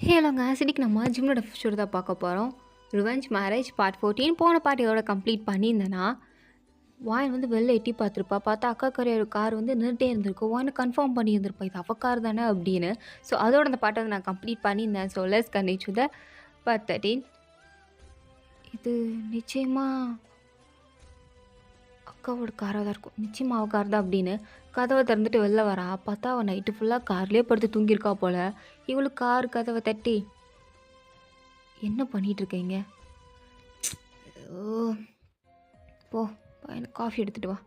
ஹலோங்க இன்னைக்கு நம்ம ஜிம்னோட எபிசோடு தான் பார்க்க போகிறோம். Revenge marriage part 14. போன பார்ட் இதோட கம்ப்ளீட் பண்ணியிருந்தேன்னா வாயின் வந்து வெளில எட்டி பார்த்துருப்பா. பார்த்தா அக்கா கரையோட கார் வந்து நின்றுட்டே இருந்திருக்கும். வாயின் கன்ஃபார்ம் பண்ணியிருந்திருப்பா இது அவ கார் தானே அப்படின்னு. ஸோ அதோட அந்த பாட்டை வந்து நான் கம்ப்ளீட் பண்ணியிருந்தேன். So let's continue the part 13. இது நிச்சயமாக அக்காவோட காராக தான் இருக்கும், நிச்சயமாக அவள் கார் தான் அப்படின்னு கதவை திறந்துட்டு வெளில வரா. பார்த்தா அவள் நைட்டு ஃபுல்லாக கார்லேயே படுத்து தூங்கியிருக்கா போல். இவளுக்கு கார் கதவை தட்டி, என்ன பண்ணிகிட்ருக்கீங்க? ஓ போ எனக்கு காஃபி எடுத்துகிட்டு வா.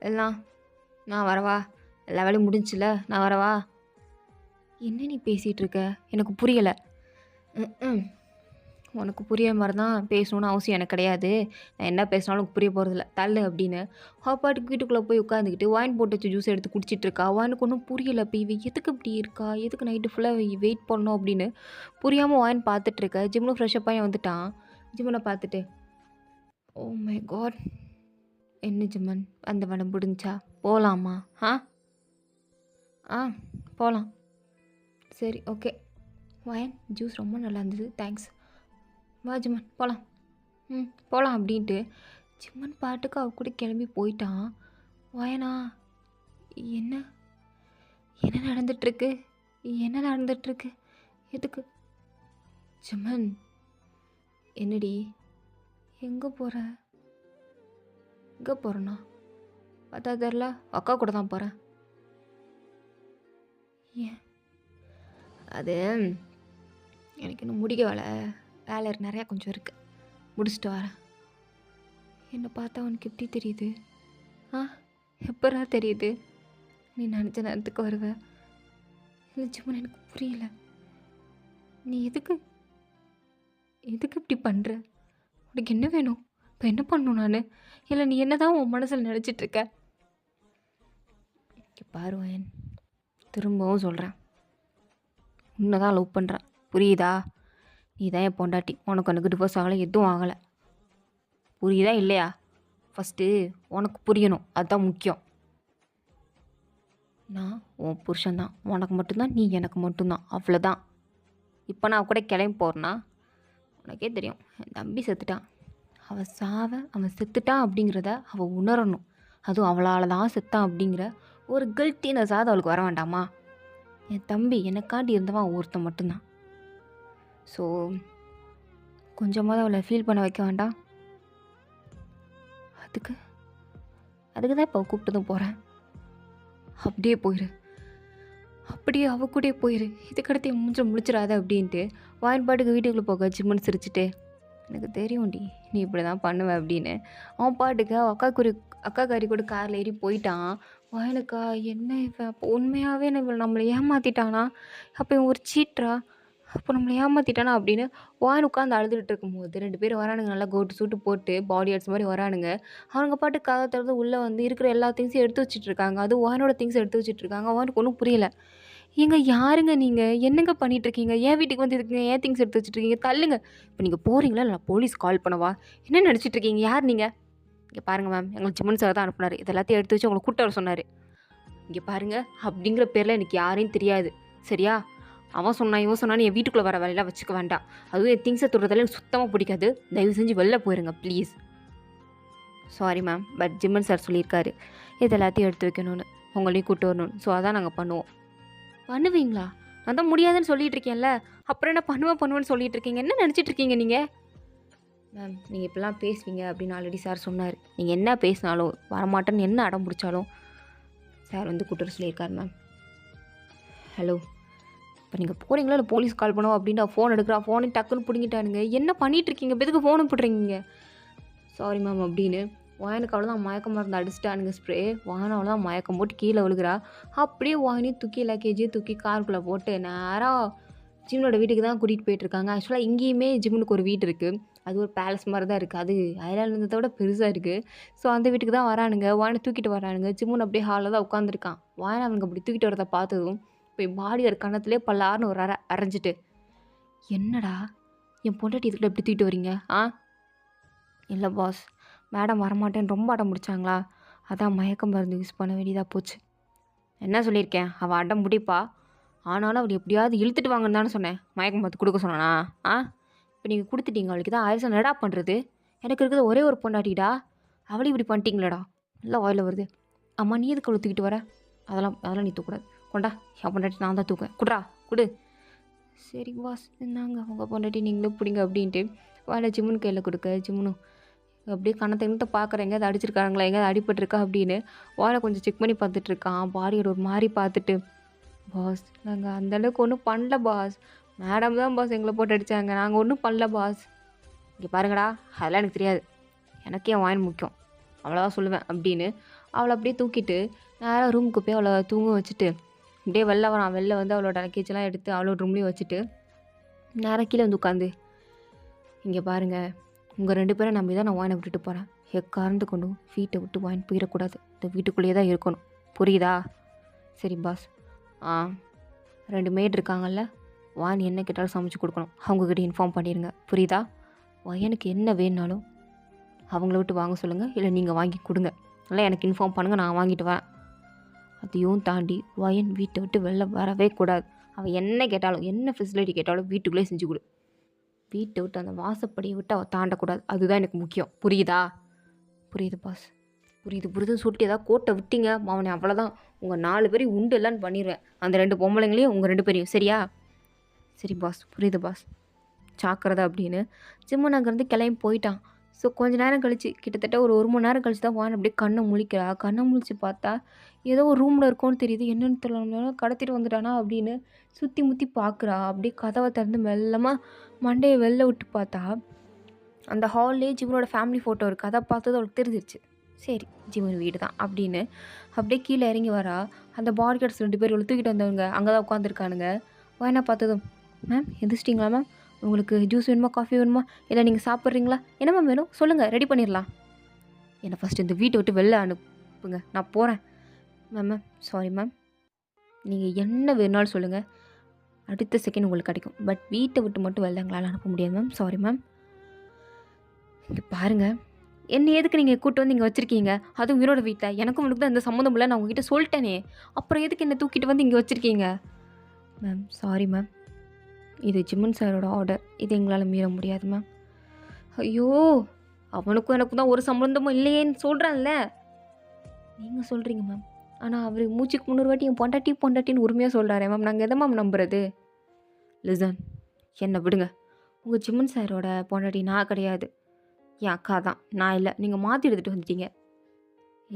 எல்லாம் நான் வரவா? எல்லா வேலையும் முடிஞ்சில்ல, நான் வரவா? என்ன நீ பேசிகிட்டு இருக்க? எனக்கு புரியலை. ம் உனக்கு புரிய மாதிரி தான் பேசணுன்னு அவசியம் எனக்கு கிடையாது. நான் என்ன பேசினாலும் புரிய போகிறதில்ல, தள்ளு அப்படின்னு பாட்டுக்கு வீட்டுக்குள்ளே போய் உட்காந்துக்கிட்டு வாயின் போட்டு வச்சு ஜூஸ் எடுத்து குடிச்சிட்டு இருக்கா. வாயினுக்கு ஒன்றும் புரியலை. இப்போ இவ எதுக்கு இப்படி இருக்கா, எதுக்கு நைட்டு ஃபுல்லாக வெயிட் பண்ணணும் அப்படின்னு புரியாமல் வாயின் பார்த்துட்ருக்க. ஜிம்மில் ஃப்ரெஷ்ஷப் ஆகி வந்துட்டான். ஜிம்மனை பார்த்துட்டு, ஓ மை காட், என்ன ஜிம்மன் அந்த வேலை முடிஞ்சா போகலாமா? ஆ போகலாம். சரி ஓகே. வாயன் ஜூஸ் ரொம்ப நல்லா இருந்தது, தேங்க்ஸ். வா ஜிம்மன் போகலாம். போகலாம் அப்படின்ட்டு ஜிம்மன் பாட்டுக்கு அவ கூட கிளம்பி போயிட்டான். வாயனா, என்ன என்ன நடந்துட்டுருக்கு, என்ன நடந்துட்டுருக்கு, எதுக்கு? ஜிம்மன் என்னடி, எங்கே போகிற? எங்கே போகிறேண்ணா பார்த்தா தெரில, அக்கா கூட தான் போகிறேன். ஏன்? அது எனக்கு இன்னும் முடிக்க வேலை நிறையா கொஞ்சம் இருக்குது, முடிச்சுட்டு வரேன். என்னை பார்த்தா உனக்கு எப்படி தெரியுது? எப்பரா தெரியுது? நீ நினச்ச நேரத்துக்கு வருவ. இல்லை ஜிம்மன், எனக்கு புரியல. நீ எதுக்கு இப்படி பண்ணுற? உனக்கு என்ன வேணும்? இப்போ என்ன பண்ணணும் நான்? இல்லை நீ என்ன தான் உன் மனசில் நினச்சிட்ருக்க? பாருவாயன், திரும்பவும் சொல்கிறேன், உன்னை தான் லவ் பண்ணுறேன், புரியுதா? நீ தான் என் பொண்டாட்டி, உனக்கு டிவோர்ஸ் ஆகலை, எதுவும் ஆகலை, புரியுதா இல்லையா? ஃபஸ்ட்டு உனக்கு புரியணும், அதுதான் முக்கியம். நான் உன் புருஷன்தான், உனக்கு மட்டும்தான், நீ எனக்கு மட்டும்தான், அவ்வளோதான். இப்போ நான் கூட கிளம்பி போகிறேன்னா உனக்கே தெரியும், என் தம்பி செத்துட்டான். அவன் செத்துட்டான் அப்படிங்கிறத அவள் உணரணும். அதுவும் அவளால் தான் செத்தான் அப்படிங்கிற ஒரு கில்ட்டினஸாவது அவளுக்கு வர வேண்டாமா? என் தம்பி எனக்காண்டி இருந்தவன் ஒருத்தன் மட்டும்தான். ஸோ கொஞ்சமாவது அவளை ஃபீல் பண்ண வைக்க வேண்டாம்? அதுக்கு தான் இப்போ கூப்பிட்டதும் போகிறேன். அப்படியே போயிரு, அப்படியே அவ கூடயே போயிரு, இதுக்கடுத்து என் மூஞ்ச முழிச்சிடாத அப்படின்ட்டு வாயின்பாட்டுக்கு வீட்டுக்குள்ளே போக ஜிம்முன்னு சிரிச்சிட்டு, எனக்கு தெரியும்டி நீ இப்படி தான் பண்ணுவேன் அப்படின்னு அவன் பாட்டுக்கு அக்கா காரி கூட காரில் ஏறி போயிட்டான். வாயனுக்கா, என்ன இவன் அப்போ உண்மையாகவே நம்மளை ஏமாற்றிட்டானா? அப்போ இவன் ஒரு சீட்ரா, அப்போ நம்மளை ஏமாற்றிட்டானா அப்படின்னு வாயின் உட்காந்து அழுதுகிட்டு இருக்கும்போது 2 பேரும் வரானுங்க, நல்லா கோட்டு சூட்டு போட்டு பாடி ஆர்ட்ஸ் மாதிரி வரானுங்க. அவங்க பாட்டு காகத்திறந்து உள்ளே வந்து இருக்கிற எல்லா திங்ஸையும் எடுத்து வச்சிட்ருக்காங்க. அதுவும் வாயினோட திங்ஸ் எடுத்து வச்சிட்ருக்காங்க. வாயினுக்கு ஒன்றும் புரியல. ஏங்க யாருங்க நீங்கள், என்னங்க பண்ணிகிட்ருக்கீங்க? ஏன் வீட்டுக்கு வந்து இருக்குங்க, ஏன் திங்ஸ் எடுத்து வச்சுட்ருக்கீங்க, தள்ளுங்க. இப்போ நீங்கள் போகிறீங்களா இல்லை போலீஸ் கால் பண்ணவா? என்ன நினச்சிட்ருக்கீங்க? யார் நீங்கள்? இங்கே பாருங்கள் மேம், எங்களுக்கு ஜிம்மன் சார் தான் அனுப்புனார், இது எல்லாத்தையும் எடுத்து வச்சு உங்களை கூட்ட வர சொன்னார். இங்கே பாருங்கள், அப்படிங்கிற பேரில் எனக்கு யாரையும் தெரியாது, சரியா? அவன் சொன்னான் இவன் சொன்னான்னு என் வீட்டுக்குள்ளே வர வேலையெல்லாம் வச்சுக்க வேண்டாம். அதுவும் என் திங்ஸை தொடுறதால எனக்கு சுத்தமாக பிடிக்காது. தயவு செஞ்சு வெளில போயிருங்க ப்ளீஸ். சாரி மேம், பட் ஜிம்மன் சார் சொல்லியிருக்காரு இது எல்லாத்தையும் எடுத்து வைக்கணும்னு, உங்களையும் கூப்பிட்டு வரணும்னு. ஸோ அதான் நாங்கள் பண்ணுவோம். பண்ணுவீங்களா? நான் தான் முடியாதுன்னு சொல்லிகிட்டு இருக்கேன்ல, அப்புறம் என்ன பண்ணுவேன்னு சொல்லிகிட்டு இருக்கீங்க? என்ன நினச்சிட்டு இருக்கீங்க நீங்கள்? மேம் நீங்கள் இப்படிலாம் பேசுவீங்க அப்படின்னு ஆல்ரெடி சார் சொன்னார். நீங்கள் என்ன பேசினாலும் வரமாட்டேன்னு என்ன அடம் பிடிச்சாலும் சார் வந்து கூப்பிட்டு சொல்லியிருக்காரு மேம். ஹலோ, இப்போ நீங்கள் போகிறீங்களா இல்லை போலீஸ் கால் பண்ணுவோம் அப்படின்ட்டு ஃபோன் எடுக்கிறா. ஃபோனை டக்குன்னு பிடிங்கிட்டானுங்க. என்ன பண்ணிகிட்ருக்கீங்க? எதுக்கு ஃபோனை போட்டுறீங்க? சாரி மேம் அப்படின்னு வாயனுக்கு அவ்வளோதான் மயக்கம் மருந்து அடிச்சிட்டானுங்க ஸ்ப்ரே. வாயனை அவ்வளோதான் மயக்கம் போட்டு கீழே விழுகிறா. அப்படியே வாயினையும் தூக்கி லக்கேஜையும் தூக்கி காருக்குள்ளே போட்டு நேராக ஜிம்மனோட வீட்டுக்கு தான் கூட்டிகிட்டு போயிட்டுருக்காங்க. ஆக்சுவலாக இங்கேயுமே ஜிம்முனுக்கு ஒரு வீடு இருக்குது, அது ஒரு பேலஸ் மாதிரி தான் இருக்குது, அது ஐலாண்ட் இருந்ததோட பெருசாக இருக்குது. ஸோ அந்த வீட்டுக்கு தான் வரானுங்க, வாயனை தூக்கிட்டு வரானுங்க. ஜிம்முன் அப்படியே ஹாலில் தான் உட்காந்துருக்கான். வாயனை அவங்க அப்படி தூக்கிட்டு வரதை பார்த்ததும் போய் பாடியோட கணத்துலேயே பல்லாருன்னு ஒரு அரைஞ்சிட்டு, என்னடா என் பொண்டாட்டி இதுக்குள்ள எப்படி தூக்கிட்டு வரீங்க? இல்லை பாஸ், மேடம் வரமாட்டேன்னு ரொம்ப அடம் பிடிச்சாங்களா, அதான் மயக்க மருந்து யூஸ் பண்ண வேண்டியதாக போச்சு. என்ன சொல்லியிருக்கேன், அவள் அடம் பிடிப்பா, ஆனாலும் அவளை எப்படியாவது இழுத்துட்டு வாங்கன்னு தானே சொன்னேன். மயக்கம் பார்த்து கொடுக்க சொன்னானா? ஆ இப்போ நீங்கள் கொடுத்துட்டீங்க. அவளுக்கு தான் ஆயிரசம் நடா பண்ணுறது. எனக்கு இருக்கிறது ஒரே ஒரு பொண்டாட்டிடா. அவளை இப்படி பண்ணிட்டீங்களேடா. நல்லா வாயில் வருது. அம்மா நீ எதுக்கு அவளை தூக்கிட்டு வர? அதெல்லாம் அதெல்லாம் நீ தூக்கூடாது. கொண்டா என் பொண்டாட்டி நான் தான் தூக்குவேன். குட்ரா குடு. சரி பாஸ் என்னங்க உங்கள் பொண்டாட்டி நீங்களே பிடிங்க அப்படின்ட்டு வாயில ஜிம்முன்னு கையில் கொடுக்க ஜிம்முனும் அப்படியே கணத்தை கிட்ட பார்க்குறேன் எங்கேயாவது அடிச்சிருக்காங்களா எங்கேயாவது அடிபட்டிருக்கா அப்படின்னு வாயில கொஞ்சம் செக் பண்ணி பார்த்துட்ருக்கான். பாடியோட ஒரு மாதிரி பார்த்துட்டு பாஸ் நாங்கள் அந்தளவுக்கு ஒன்றும் பண்ணல பாஸ். மேடம் தான் பாஸ் எங்களை போட்டு அடித்தாங்க. நாங்கள் ஒன்றும் பண்ணல பாஸ். இங்கே பாருங்கடா அதெல்லாம் எனக்கு தெரியாது. எனக்கு என் வாயின் முக்கியம். அவ்வளோதான் சொல்லுவேன் அப்படின்னு அவளை அப்படியே தூக்கிட்டு நேராக ரூமுக்கு போய் அவளை தூங்க வச்சுட்டு அப்படியே வெளில வரான். வெளில வந்து அவளோட லக்கேஜெல்லாம் எடுத்து அவளோட ரூம்லேயும் வச்சுட்டு நேராக கீழே வந்து உட்காந்து இங்கே பாருங்கள் உங்கள் 2 பேரும் நம்பி தான் நான் வாயினை விட்டுட்டு போகிறேன். எக்காரணத்து கொண்டும் வீட்டை விட்டு வாயின் போயிடக்கூடாது. இந்த வீட்டுக்குள்ளேயே தான் இருக்கணும். புரியுதா? சரி பாஸ். 2 மேட் இருக்காங்கல்ல, வாயின் என்ன கேட்டாலும் சமைச்சு கொடுக்கணும். அவங்கக்கிட்ட இன்ஃபார்ம் பண்ணிடுங்க. புரியுதா? எனக்கு என்ன வேணுனாலும் அவங்கள விட்டு வாங்க சொல்லுங்கள். இல்லை நீங்கள் வாங்கி கொடுங்க. இல்லை எனக்கு இன்ஃபார்ம் பண்ணுங்கள், நான் வாங்கிட்டு வரேன். அதையும் தாண்டி வயன் வீட்டை விட்டு வெளில வரவே கூடாது. அவள் என்ன கேட்டாலும் என்ன ஃபெசிலிட்டி கேட்டாலும் வீட்டுக்குள்ளே செஞ்சு கொடு. வீட்டை விட்டு அந்த வாசப்படியை விட்டு அவள் தாண்டக்கூடாது. அதுதான் எனக்கு முக்கியம். புரியுதா? புரியுது பாஸ். புரியுதுன்னு சொல்லிட்டு ஏதாவது கோட்டை விட்டீங்க அவனை அவ்வளோதான். உங்கள் 4 பேரையும் உண்டு இல்லைன்னு பண்ணிடுவேன். அந்த 2 பொம்பளைங்களையும் உங்கள் 2 பேரையும். சரியா? சரி பாஸ் புரியுது பாஸ். சாக்கிறதா அப்படின்னு ஜிம்மன் அங்கேருந்து கிளம்பி போயிட்டான். ஸோ கொஞ்ச நேரம் கழிச்சு கிட்டத்தட்ட ஒரு 1 மணி நேரம் கழிச்சு தான் வான் அப்படியே கண்ணை முழிக்கிறா. கண்ணை முழிச்சு பார்த்தா ஏதோ ஒரு ரூமில் இருக்கோன்னு தெரியுது. என்னென்னு தெரியல கடத்திட்டு வந்துட்டானா அப்படின்னு சுற்றி முற்றி பார்க்குறா. அப்படியே கதவை திறந்து மெல்லமாக மண்டையை வெளில விட்டு பார்த்தா அந்த ஹால்லே ஜிம்மனோட ஃபேமிலி ஃபோட்டோ இருக்குது. அதை பார்த்தது அவளுக்கு தெரிஞ்சிருச்சு. சரி ஜிம்மன் வீடு தான் அப்படின்னு அப்படியே கீழே இறங்கி வரா. அந்த பாடி கார்ட்ஸ் 2 பேர் இவ்வளோ தூக்கிட்டு வந்தவங்க அங்கே தான் உட்காந்துருக்கானுங்க. வாயினா பார்த்ததும் மேம் எந்திரிச்சிட்டிங்களா மேம்? உங்களுக்கு ஜூஸ் வேணுமா காஃபி வேணுமா இல்லை நீங்கள் சாப்பிட்றீங்களா? என்ன மேம் வேணும் சொல்லுங்கள், ரெடி பண்ணிடலாம். என்னை ஃபஸ்ட்டு இந்த வீட்டை விட்டு வெளில அனுப்புங்க, நான் போகிறேன். மேம் சாரி மேம், நீங்கள் என்ன வேணுனாலும் சொல்லுங்கள், அடுத்த செகண்ட் உங்களுக்கு கிடைக்கும். பட் வீட்டை விட்டு மட்டும் வெளில எங்களால் அனுப்ப முடியாது மேம். Sorry ma'am. இங்கே பாருங்கள், என்ன எதுக்கு நீங்கள் கூப்பிட்டு வந்து இங்கே வச்சுருக்கீங்க? அதுவும் உயிரோட வீட்டில். எனக்கும் உங்களுக்கு தான் எந்த சம்மந்தம் இல்லை, நான் உங்ககிட்ட சொல்லிட்டேனே. அப்புறம் எதுக்கு என்னை தூக்கிட்டு வந்து இங்கே வச்சுருக்கீங்க? மேம் சாரி மேம், இது ஜிம்மன் சாரோட ஆர்டர். இது எங்களால் மீற முடியாது மேம். ஐயோ அவனுக்கும் எனக்கும் தான் ஒரு சம்மந்தமும் இல்லையேன்னு சொல்கிறான்ல. நீங்கள் சொல்கிறீங்க மேம், ஆனால் அவர் மூச்சுக்கு 300 வாட்டி என் பொண்டாட்டின்னு உரிமையாக சொல்கிறாரே மேம். நாங்கள் எதை மேம் நம்புறது? லிசன், என்னை விடுங்க. உங்கள் ஜிம்மன் சாரோட பொண்டாட்டி நான் கிடையாது, என் அக்கா தான். நான் இல்லை, நீங்கள் மாற்றி எடுத்துகிட்டு வந்துட்டீங்க.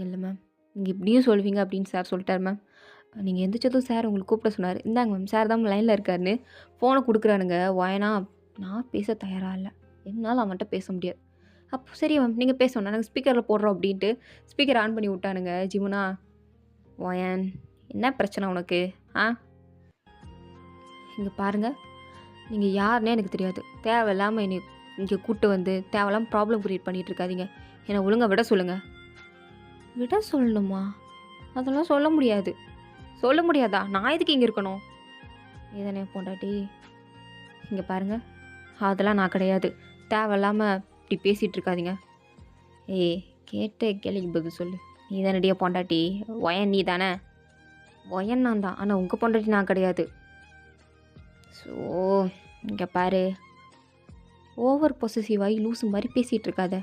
இல்லை மேம், நீங்கள் இப்படியும் சொல்வீங்க அப்படின்னு சார் சொல்லிட்டார் மேம். நீங்கள் எந்திரிச்சதும் சார் உங்களுக்கு கூப்பிட சொன்னார். இந்தாங்க மேம், சார் தான் லைனில் இருக்காருன்னு ஃபோனை கொடுக்குறானுங்க. வாயனா நான் பேச தயாராக இல்லை, என்னால் அவன்கிட்ட பேச முடியாது. அப்போ சரி மேம் நீங்கள் பேசணும், நாங்கள் ஸ்பீக்கரில் போடுறோம் அப்படின்ட்டு ஸ்பீக்கர் ஆன் பண்ணி விட்டானுங்க. ஜிமுனா, வாயன் என்ன பிரச்சனை உனக்கு? இங்கே பாருங்கள், நீங்கள் யாருன்னே எனக்கு தெரியாது. தேவையில்லாமல் என்னை இங்கே கூப்பிட்டு வந்து தேவையில்லாமல் ப்ராப்ளம் க்ரியேட் பண்ணிகிட்டு இருக்காதீங்க. என்னை ஒழுங்காக விட சொல்லுங்கள். விட சொல்லணுமா? அதெல்லாம் சொல்ல முடியாது. சொல்ல முடியாதா? நான் எதுக்கு இங்கே இருக்கணும்? ஏதானே பொண்டாட்டி, இங்கே பாருங்கள், அதெல்லாம் நான் கிடையாது. தேவையில்லாமல் இப்படி பேசிகிட்டு இருக்காதீங்க. ஏய் கேட்ட கேள்விக்கு பதில் சொல்லு. நீ தானடியா பொண்டாட்டி? ஒயன் நீ தானே? ஒயன் நான் தான், ஆனால் உங்கள் பொண்டாட்டி நான் கிடையாது. ஸோ இங்கே பாரு, ஓவர் பொசசிவாகி லூஸு மாதிரி பேசிகிட்டு இருக்காத.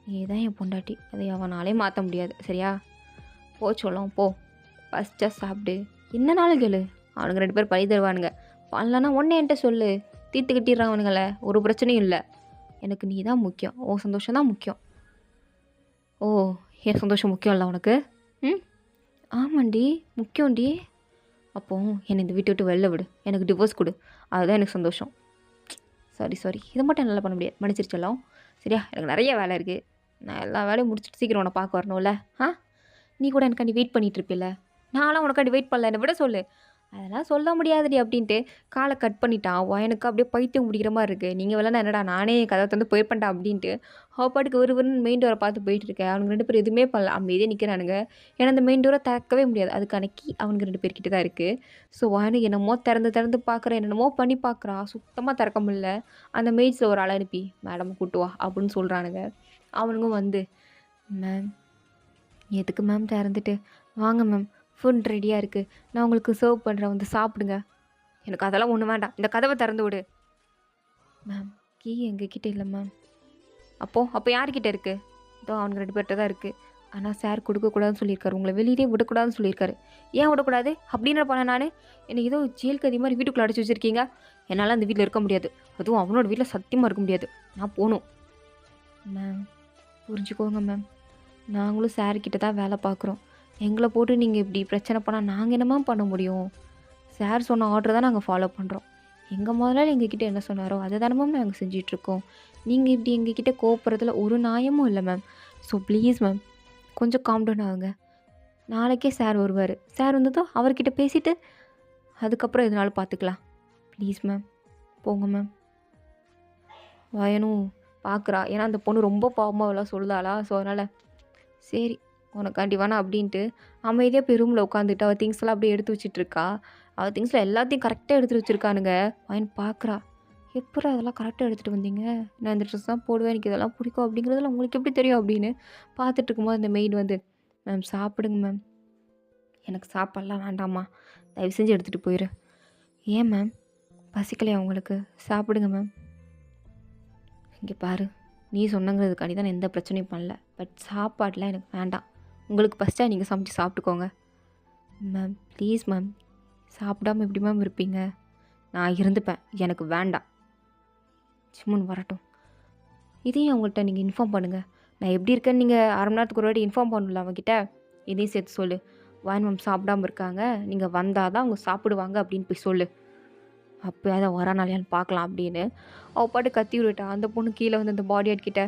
நீ தான் என் பொண்டாட்டி, அதை அவனாலே மாற்ற முடியாது. சரியா? போ சொல்லும் போ, ஃபஸ்ட்டாக சாப்பிடு. என்னனாலும் கேளு, அவனுங்க 2 பேர் பழி தருவானுங்க. பண்ணலன்னா ஒன்றே என்கிட்ட சொல்லு, தீர்த்து கட்டிடுறான் அவனுங்களை. ஒரு பிரச்சனையும் இல்லை. எனக்கு நீ தான் முக்கியம், ஓ சந்தோஷம் தான் முக்கியம். ஓ என் சந்தோஷம் முக்கியம் இல்லை உனக்கு? ஆமாண்டி முக்கியம்டி. அப்போ என்னை இந்த வீட்டை விட்டு வெளில விடு, எனக்கு டிவோர்ஸ் கொடு, அதுதான் எனக்கு சந்தோஷம். சாரி இதை மட்டும் என்னால் பண்ண முடியாது, மன்னிச்சிருச்சலாம். சரியா? எனக்கு நிறைய வேலை இருக்குது, நான் எல்லா வேலையும் முடிச்சுட்டு சீக்கிரம் உன்னை பார்க்க வரணும்ல. நீ கூட எனக்காண்டி வெயிட் பண்ணிகிட்டு இருப்பில்ல, நான்லாம் உனக்காண்டி வெயிட் பண்ணல, என்னை விட சொல்லு. அதெல்லாம் சொல்ல முடியாதுடி அப்படின்ட்டு காலை கட் பண்ணிட்டான். எனக்கு அப்படியே பைத்தியம் முடிக்கிற மாதிரி இருக்குது. நீங்கள் விளாண்டா என்னடா நானே கதை தந்து போயிருப்பேன்டா அப்படின்ட்டு பாட்டுக்கு ஒருவருன்னு மெயின் டோரை பார்த்து போயிட்டு இருக்கேன். அவனுக்கு 2 பேர் எதுவுமே பண்ணல, அமைதியே நிற்கிறானுங்க. ஏன்னா அந்த மெயின் டோரை திறக்கவே முடியாது, அதுக்கான கீ அவனுக்கு 2 பேர்கிட்ட தான் இருக்குது. ஸோ வானு என்னமோ திறந்து பார்க்குறேன், என்னென்னமோ பண்ணி பார்க்குறா, சுத்தமாக திறக்க முடியல. அந்த மெய்ட்ஸில் ஒரு ஆள் அனுப்பி மேடம் கூட்டுவா அப்படின்னு சொல்கிறானுங்க. அவனுங்க வந்து மேம் எதுக்கு மேம் திறந்துட்டு வாங்க மேம், ஃபுட் ரெடியாக இருக்குது, நான் உங்களுக்கு சர்வ் பண்ணுறேன், வந்து சாப்பிடுங்க. எனக்கு அதெல்லாம் ஒன்றும் வேண்டாம், இந்த கதவை திறந்து விடு. மேம், கீ எங்ககிட்ட இல்லை மேம். அப்போ யார்கிட்ட இருக்குது? இதோ அவனுங்க 2 பேர்கிட்ட தான் இருக்குது. ஆனால் சார் கொடுக்கக்கூடாதுன்னு சொல்லியிருக்காரு, உங்களை வெளியிலே விடக்கூடாதுன்னு சொல்லியிருக்காரு. ஏன் விடக்கூடாது அப்படின்னு பண்ணேன் நான்? என்னை ஏதோ ஜெயில் கதி மாதிரி வீட்டுக்குள்ளே அடைச்சி வச்சுருக்கீங்க. என்னால் அந்த வீட்டில் இருக்க முடியாது, அதுவும் அவனோட வீட்டில் சத்தியமாக இருக்க முடியாது. நான் போகணும். மேம், புரிஞ்சுக்கோங்க மேம், நாங்களும் சார்கிட்ட தான் வேலை பார்க்குறோம். எங்களை போட்டு நீங்கள் இப்படி பிரச்சனை பண்ணால் நாங்கள் என்னமா பண்ண முடியும்? சார் சொன்ன ஆர்டர் தான் நாங்கள் ஃபாலோ பண்ணுறோம். எங்கள் முதலாளி எங்ககிட்ட என்ன சொன்னாரோ அதை தானே மேம் நாங்கள் செஞ்சிட்ருக்கோம். நீங்கள் இப்படி எங்ககிட்ட கோவப்படுறதுல ஒரு நியாயமும் இல்லை மேம். ஸோ ப்ளீஸ் மேம், கொஞ்சம் காம் டவுன் ஆகுங்க. நாளைக்கே சார் வருவார். சார் வந்ததும் அவர்கிட்ட பேசிவிட்டு அதுக்கப்புறம் எதுனாலும் பார்த்துக்கலாம். ப்ளீஸ் மேம், போங்க மேம். வயனும் பார்க்குறா, ஏன்னா அந்த பொண்ணு ரொம்ப பாவமாக அவளாக சொல்லுதாளா. ஸோ அதனால் சரி உனக்காண்டி வேணா அப்படின்ட்டு அமைதியாக போய் ரூமில் உட்காந்துட்டு அவள் திங்ஸ்லாம் அப்படியே எடுத்து வச்சிட்ருக்கா. அவள் திங்ஸில் எல்லாத்தையும் கரெக்டாக எடுத்து வச்சுருக்கானுங்க. வயன் பார்க்குறா, எப்படி அதெல்லாம் கரெக்டாக எடுத்துகிட்டு வந்தீங்க? நான் இந்த ட்ரெஸ் தான் போடுவேன், எனக்கு இதெல்லாம் பிடிக்கும் அப்படிங்கிறதுல உங்களுக்கு எப்படி தெரியும் அப்படின்னு பார்த்துட்டு இருக்கும்போது அந்த மெய்டு வந்து, மேம் சாப்பிடுங்க மேம். எனக்கு சாப்பாடெலாம் வேண்டாம்மா, தயவு செஞ்சு எடுத்துகிட்டு போயிரு. ஏன் மேம், பசிக்கலையா உங்களுக்கு? சாப்பிடுங்க மேம். இங்கே பாரு, நீ சொன்னங்கிறதுக்காண்டி தான் நான் எந்த பிரச்சனையும் பண்ணல. பட் சாப்பாடெலாம் எனக்கு வேண்டாம். உங்களுக்கு ஃபஸ்ட்டாக நீங்கள் சமைச்சு சாப்பிட்டுக்கோங்க. மேம் ப்ளீஸ் மேம், சாப்பிடாமல் எப்படி மேம் இருப்பீங்க? நான் இருந்துப்பேன், எனக்கு வேண்டாம். சிம்முன் வரட்டும், இதையும் அவங்கள்ட்ட நீங்கள் இன்ஃபார்ம் பண்ணுங்கள். நான் எப்படி இருக்கேன்னு நீங்கள் அரை மணி நேரத்துக்கு ஒரு வாட்டி இன்ஃபார்ம் பண்ணல அவங்ககிட்ட. இதையும் சேர்த்து சொல்லு. வான் மேம் சாப்பிடாமல் இருக்காங்க, நீங்கள் வந்தால் தான் அவங்க சாப்பிடுவாங்க அப்படின்னு போய் சொல்லு. அப்போ அதை வரானாலையான்னு பார்க்கலாம் அப்படின்னு அவள் பாட்டு கத்தி விட்டுட்டா. அந்த பொண்ணு கீழே வந்து அந்த பாடி ஆட்கிட்ட,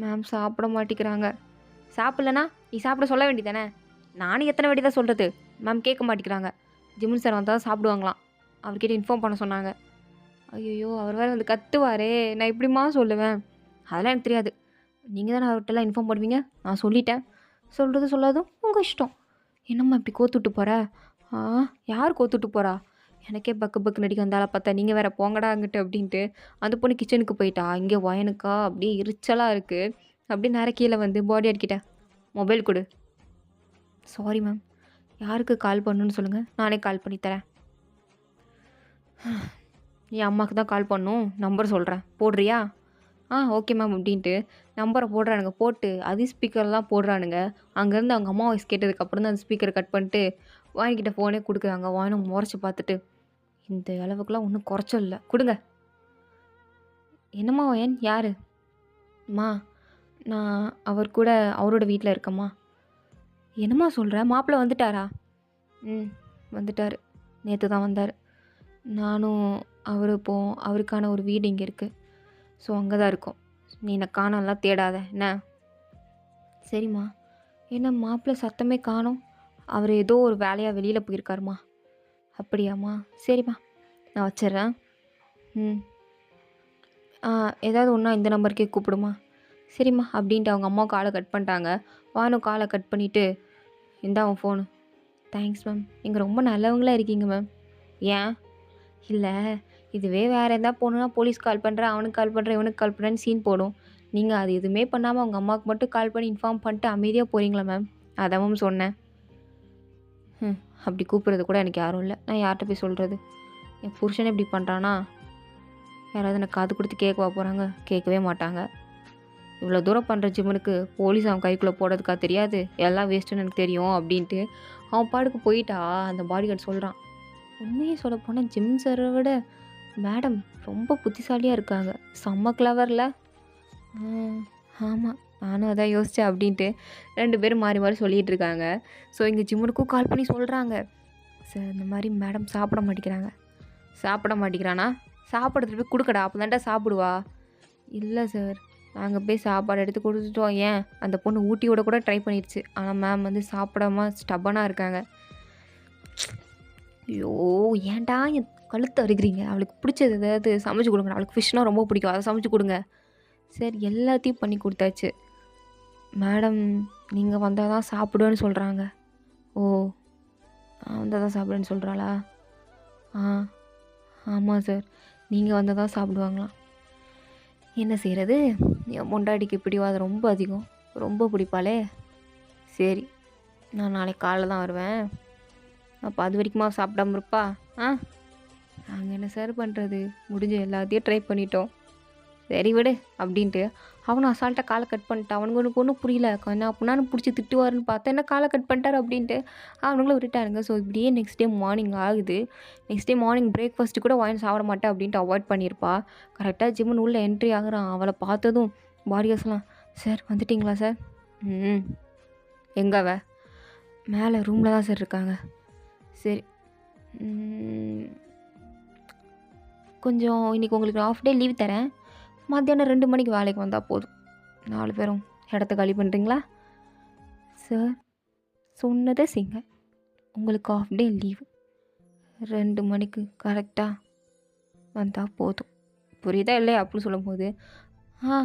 மேம் சாப்பிட மாட்டேங்கிறாங்க. சாப்பிட்லனா நீ சாப்பிட சொல்ல வேண்டியதானே? நானும் எத்தனை வாட்டி தான் சொல்கிறது, மேம் கேட்க மாட்டேங்கிறாங்க. ஜிம்முன் சார் வந்தால் தான் சாப்பிடுவாங்களாம், அவர்கிட்ட இன்ஃபார்ம் பண்ண சொன்னாங்க. ஐயோ, அவர் வேறு வந்து கத்துவாரே, நான் எப்படிமா சொல்லுவேன்? அதெல்லாம் எனக்கு தெரியாது, நீங்கள் தானே அவர்கிட்டலாம் இன்ஃபார்ம் பண்ணுவீங்க. நான் சொல்லிட்டேன், சொல்கிறது சொல்லாதும் உங்கள் இஷ்டம். என்னம்மா இப்படி கோத்துட்டு போகிற? யார் கோத்துட்டு போகிறா? எனக்கே பக்கு பக்கு நடிக்க வந்தால பார்த்தா, நீங்கள் வேறு போங்கடா அங்கிட்டு அப்படின்ட்டு அந்த பொண்ணு கிச்சனுக்கு போயிட்டா. இங்கே வயனுக்கா அப்படியே எரிச்சலாக இருக்குது. அப்படியே நேர கீழே வந்து பாடி அடிக்கிட்ட, மொபைல் கொடு. சாரி மேம், யாருக்கு கால் பண்ணணுன்னு சொல்லுங்கள், நானே கால் பண்ணி தரேன். என் அம்மாவுக்கு தான் கால் பண்ணும், நம்பர் சொல்கிறேன், போடுறியா? ஓகே மேம் அப்படின்ட்டு நம்பரை போடுறானுங்க. போட்டு அது ஸ்பீக்கர்லாம் போடுறானுங்க. அங்கேருந்து அவங்க அம்மா வாய்ஸ் கேட்டதுக்கப்புறம் தான் அந்த ஸ்பீக்கரை கட் பண்ணிட்டு வாங்கிக்கிட்ட ஃபோனே கொடுக்குறாங்க. வாயினும் முறைச்சி பார்த்துட்டு, இந்த அளவுக்குலாம் ஒன்றும் குறைச்சல் இல்லை, கொடுங்க. என்னம்மா வாயன், யார்? அம்மா, நான் அவர் கூட அவரோட வீட்டில் இருக்கம்மா. என்னம்மா சொல்கிற? மாப்பிள்ளை வந்துட்டாரா? வந்துட்டார், நேற்று தான் வந்தார். நானும் அவருக்கான ஒரு வீடு இங்கே இருக்குது, ஸோ அங்கே தான் இருக்கோம். நீ என்னை காணலாம் தேடாத என்ன? சரிம்மா. என்ன மாப்பிள்ளை சத்தமே காணோம்? அவர் ஏதோ ஒரு வேலையாக வெளியில் போயிருக்காருமா. அப்படியாம்மா, சரிம்மா, நான் வச்சிட்றேன். ஏதாவது ஒன்றா இந்த நம்பருக்கே கூப்பிடுமா. சரிம்மா அப்படின்ட்டு அவங்க அம்மா காலை கட் பண்ணிட்டாங்க. வானும் காலை கட் பண்ணிவிட்டு, இந்தா அவன் ஃபோனு. தேங்க்ஸ் மேம், நீங்கள் ரொம்ப நல்லவங்களா இருக்கீங்க மேம். ஏன்? இல்லை, இதுவே வேறு எதாவது போகணுன்னா போலீஸ் கால் பண்ணுறேன், அவனுக்கு கால் பண்ணுறேன், இவனுக்கு கால் பண்ணுறேன்னு சீன் போடும். நீங்கள் அது எதுவுமே பண்ணாமல் அவங்க அம்மாவுக்கு மட்டும் கால் பண்ணி இன்ஃபார்ம் பண்ணிட்டு அமைதியாக போகிறீங்களா மேம்? அதான் மேம் சொன்னேன். அப்படி கூப்பிட்றது கூட எனக்கு யாரும் இல்லை, நான் யார்கிட்ட போய் சொல்கிறது? என் புருஷனே இப்படி பண்ணுறானா, யாராவது எனக்கு காது கொடுத்து கேட்கவா போகிறாங்க? கேட்கவே மாட்டாங்க. இவ்வளோ தூரம் பண்ணுற ஜிம்முனுக்கு போலீஸ் அவன் கைக்குள்ளே போடுறதுக்கா தெரியாது, எல்லாம் வேஸ்ட்டுன்னு எனக்கு தெரியும் அப்படின்ட்டு அவன் பாட்டுக்கு போயிட்டா. அந்த பாடிகார்டு சொல்கிறான், உண்மையை சொல்ல போனால் ஜிம் சாரை விட மேடம் ரொம்ப புத்திசாலியாக இருக்காங்க, செம்ம கிளவரில். ஆமாம், நானும் அதான் யோசித்தேன் அப்படின்ட்டு 2 பேரும் மாறி மாறி சொல்லிகிட்டு இருக்காங்க. ஸோ இங்கே ஜிம்முனுக்கும் கால் பண்ணி சொல்கிறாங்க, சார் இந்த மாதிரி மேடம் சாப்பிட மாட்டேங்கிறாங்க. சாப்பிட மாட்டேங்கிறானா? சாப்பிட்றதுக்கு போய் கொடுக்கடா, அப்போ தான்டா சாப்பிடுவா. இல்லை சார், நாங்கள் போய் சாப்பாடு எடுத்து கொடுத்துட்டோம். ஏன், அந்த பொண்ணு ஊட்டியோட கூட ட்ரை பண்ணிடுச்சு, ஆனால் மேம் வந்து சாப்பிடாம ஸ்டப்பனாக இருக்காங்க. ஐயோ, ஏன்டா என் கழுத்தை அறுக்கிறீங்க? அவளுக்கு பிடிச்சது ஏதாவது சமைச்சு கொடுங்க, அவளுக்கு ஃபிஷ்னால் ரொம்ப பிடிக்கும், அதை சமைச்சு கொடுங்க. சார் எல்லாத்தையும் பண்ணி கொடுத்தாச்சு மேடம், நீங்கள் வந்தால் தான் சாப்பிடுவேன்னு சொல்கிறாங்க. ஓ, வந்தால் தான் சாப்பிடுவேன்னு சொல்கிறாளா? ஆமாம் சார், நீங்கள் வந்தால் தான் சாப்பிடுவாங்களாம். என்ன செய்கிறது, என் பொண்டாட்டிக்கு பிடிவாதம் ரொம்ப அதிகம், ரொம்ப பிடிப்பாளே. சரி, நான் நாளைக்கு காலைல தான் வருவேன். அப்போ அது வரைக்குமா சாப்பிடாம இருப்பா? ஆ நாங்கள் என்ன சார் பண்ணுறது? முடிஞ்ச எல்லாத்தையும் ட்ரை பண்ணிட்டோம். சரி விடு அப்படின்ட்டு அவனும் அசால்ட்டாக காலை கட் பண்ணிட்டான். அவனுக்கு ஒன்றும் புரியல. என்ன அப்படின்னா பிடிச்சி திட்டுவாருன்னு பார்த்தா என்ன காலை கட் பண்ணிட்டாரு அப்படின்ட்டு அவனுங்களும் விட்டுட்டானுங்க. ஸோ இப்படியே நெக்ஸ்ட் டே மார்னிங் ஆகுது. நெக்ஸ்ட் டே மார்னிங் பிரேக்ஃபாஸ்ட்டு கூட வாங்கி சாப்பிட மாட்டேன் அப்படின்ட்டு அவாய்ட் பண்ணியிருப்பா. கரெக்டாக ஜிம்முன்னு உள்ளே என்ட்ரி ஆகுறான். அவளை பார்த்ததும் பாடியர்ஸ்லாம், சார் வந்துட்டிங்களா சார்? ம் எங்க அவ? மேலே ரூமில் தான் சார் இருக்காங்க. சரி கொஞ்சம் இன்றைக்கி உங்களுக்கு ஆஃப் டே லீவ் தரேன். மத்தியானம் 2 மணிக்கு வேலைக்கு வந்தால் போதும். 4 பேரும் இடத்த காலி பண்ணுறீங்களா? சார் சொன்னதை செய்யுங்க. உங்களுக்கு ஆஃப் டே லீவு 2 மணிக்கு கரெக்டாக வந்தால் போதும். புரியுதா இல்லையா அப்படின்னு சொல்லும்போது, ஆ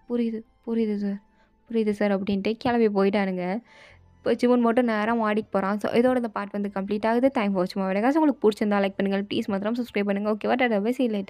புரியுது சார் அப்படின்ட்டு கிளம்பி போயிட்டானுங்க. இப்போ ஜிமுன் மட்டும் நேராக மாடிக்கு போகிறான். ஸோ இதோட இந்த பார்ட் வந்து கம்ப்ளீட் ஆகுது. தேங்க் ஃபார் வாட்சிங் மை வீடியோ. உங்களுக்கு பிடிச்சிருந்தா லைக் பண்ணுங்கள். ப்ளீஸ் மாத்திரம் சப்ஸ்கிரைப் பண்ணுங்கள். ஓகேவா? Tata bye. See you later.